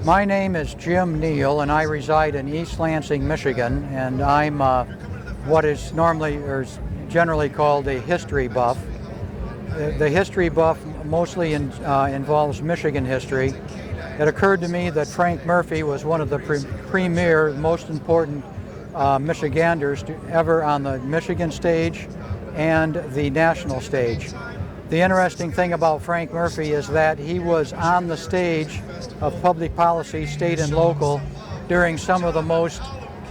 My name is Jim Neal, and I reside in East Lansing, Michigan, and I'm what is normally or is generally called a history buff. The history buff mostly involves Michigan history. It occurred to me that Frank Murphy was one of the premier, most important Michiganders ever on the Michigan stage and the national stage. The interesting thing about Frank Murphy is that he was on the stage of public policy, state and local, during some of the most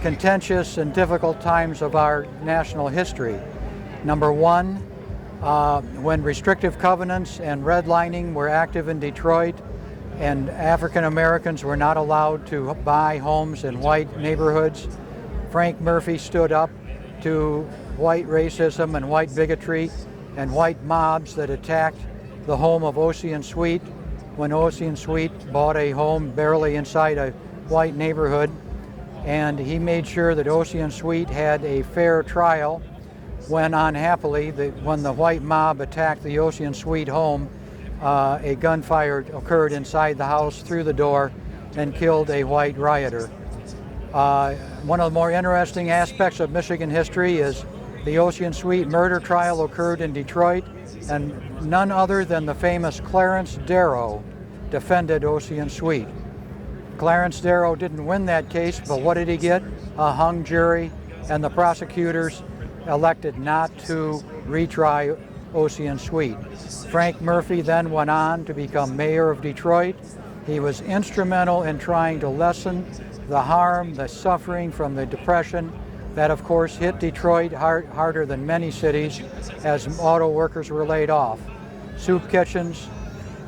contentious and difficult times of our national history. Number one, when restrictive covenants and redlining were active in Detroit, and African Americans were not allowed to buy homes in white neighborhoods, Frank Murphy stood up to white racism and white bigotry and white mobs that attacked the home of Ocean Sweet when Ocean Sweet bought a home barely inside a white neighborhood. And he made sure that Ocean Sweet had a fair trial when, unhappily, when the white mob attacked the Ocean Sweet home, a gunfire occurred inside the house through the door and killed a white rioter. One of the more interesting aspects of Michigan history is the Ocean Sweet murder trial occurred in Detroit, and none other than the famous Clarence Darrow defended Ocean Sweet. Clarence Darrow didn't win that case, but what did he get? A hung jury, and the prosecutors elected not to retry Ocean Sweet. Frank Murphy then went on to become mayor of Detroit. He was instrumental in trying to lessen the harm, the suffering from the Depression that, of course, hit Detroit harder than many cities as auto workers were laid off. Soup kitchens.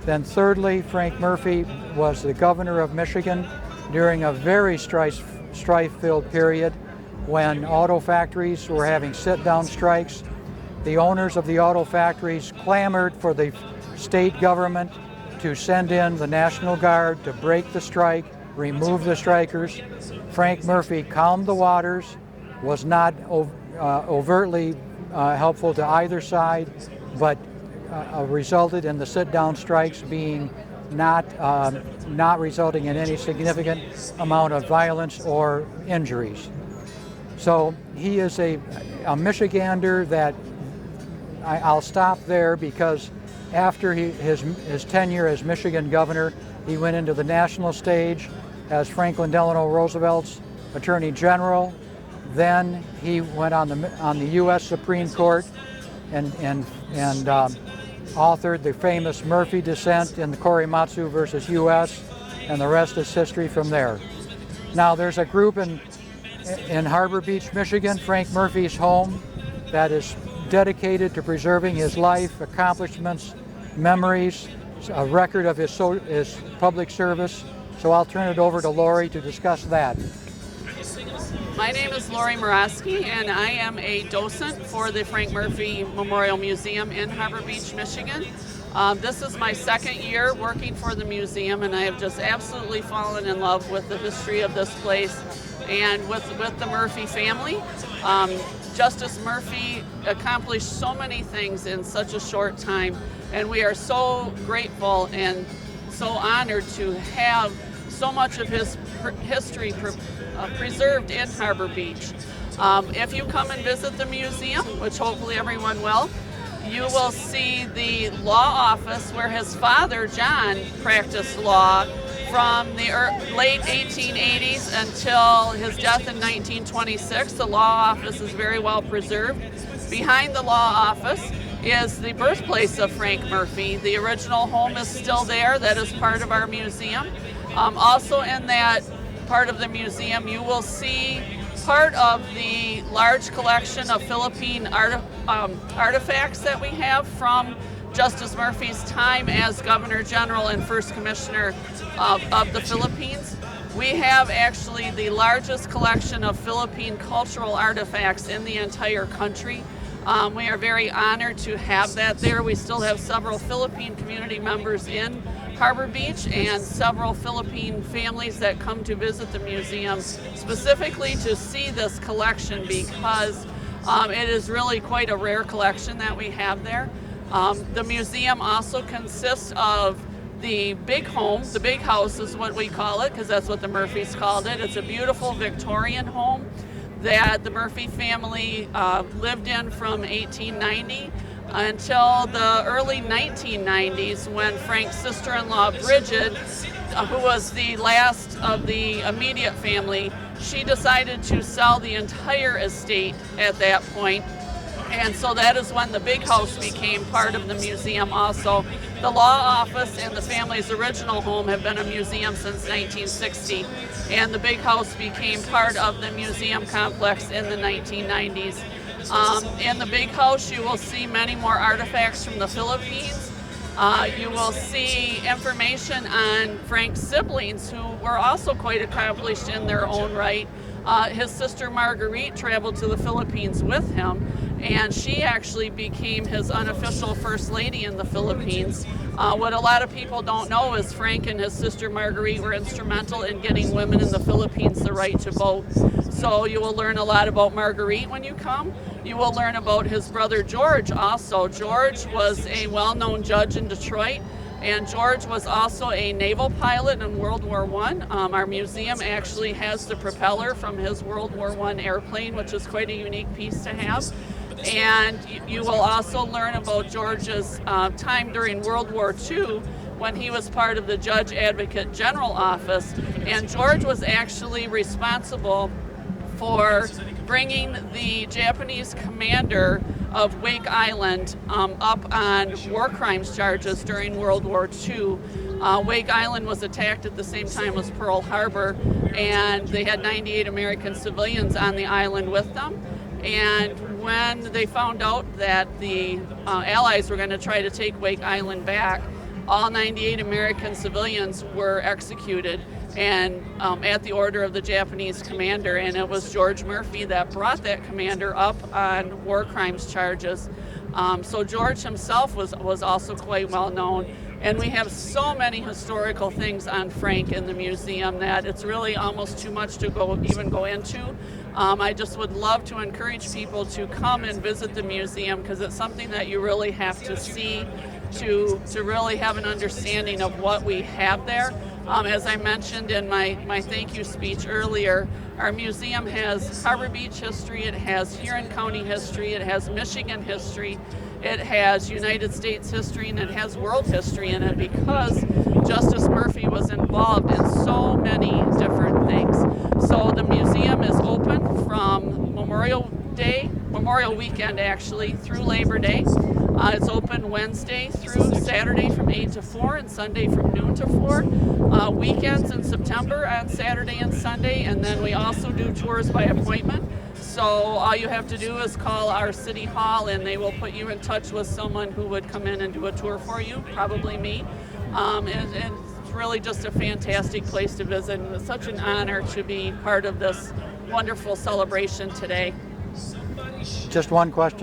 Then thirdly, Murphy was the governor of Michigan during a very strife-filled period when auto factories were having sit-down strikes. The owners of the auto factories clamored for the state government to send in the National Guard to break the strike, remove the strikers. Frank Murphy calmed the waters, was not overtly helpful to either side, but resulted in the sit-down strikes being not resulting in any significant amount of violence or injuries. So he is a Michigander that I'll stop there, because after his tenure as Michigan governor, he went into the national stage as Franklin Delano Roosevelt's Attorney General. Then he went on the U.S. Supreme Court and authored the famous Murphy dissent in the Korematsu versus U.S., and the rest is history from there. Now, there's a group in Harbor Beach, Michigan, Frank Murphy's home, that is dedicated to preserving his life, accomplishments, memories, a record of his public service. So I'll turn it over to Lori to discuss that. My name is Lori Murawske, and I am a docent for the Frank Murphy Memorial Museum in Harbor Beach, Michigan. This is my second year working for the museum, and I have just absolutely fallen in love with the history of this place and with the Murphy family. Justice Murphy accomplished so many things in such a short time, and we are so grateful and so honored to have so much of his history preserved in Harbor Beach. If you come and visit the museum, which hopefully everyone will, you will see the law office where his father, John, practiced law from the late 1880s until his death in 1926. The law office is very well preserved. Behind the law office is the birthplace of Frank Murphy. The original home is still there. That is part of our museum. Also in that part of the museum, you will see part of the large collection of Philippine artifacts that we have from Justice Murphy's time as Governor General and First Commissioner of the Philippines. We have actually the largest collection of Philippine cultural artifacts in the entire country. We are very honored to have that there. We still have several Philippine community members in Harbor Beach and several Philippine families that come to visit the museum specifically to see this collection, because it is really quite a rare collection that we have there. The museum also consists of the big home, the big house is what we call it, because that's what the Murphys called it. It's a beautiful Victorian home that the Murphy family lived in from 1890 until the early 1990s, when Frank's sister-in-law Bridget, who was the last of the immediate family, she decided to sell the entire estate at that point. And so that is when the big house became part of the museum also. The law office and the family's original home have been a museum since 1960, and the big house became part of the museum complex in the 1990s. In the big house, you will see many more artifacts from the Philippines. You will see information on Frank's siblings, who were also quite accomplished in their own right. His sister Marguerite traveled to the Philippines with him, and she actually became his unofficial first lady in the Philippines. What a lot of people don't know is Frank and his sister Marguerite were instrumental in getting women in the Philippines the right to vote. So you will learn a lot about Marguerite when you come. You will learn about his brother George also. George was a well-known judge in Detroit, and George was also a naval pilot in World War I. Our museum actually has the propeller from his World War I airplane, which is quite a unique piece to have. And you will also learn about George's time during World War II, when he was part of the Judge Advocate General Office. And George was actually responsible for bringing the Japanese commander of Wake Island up on war crimes charges during World War II. Wake Island was attacked at the same time as Pearl Harbor, and they had 98 American civilians on the island with them. And when they found out that the Allies were going to try to take Wake Island back, all 98 American civilians were executed, and at the order of the Japanese commander. And it was George Murphy that brought that commander up on war crimes charges. So George himself was also quite well known. And we have so many historical things on Frank in the museum that it's really almost too much to even go into. I just would love to encourage people to come and visit the museum, because it's something that you really have to see to really have an understanding of what we have there. As I mentioned in my thank you speech earlier, our museum has Harbor Beach history, it has Huron County history, it has Michigan history, it has United States history, and it has world history in it, because Justice Murphy was involved in so many different things. So the museum is open from Memorial Weekend actually through Labor Day. It's open Wednesday through Saturday from 8 to 4 and Sunday from noon to 4. Weekends in September on Saturday and Sunday, and then we also do tours by appointment. So all you have to do is call our city hall, and they will put you in touch with someone who would come in and do a tour for you, probably me. And it's really just a fantastic place to visit, and it's such an honor to be part of this wonderful celebration today. Just one question.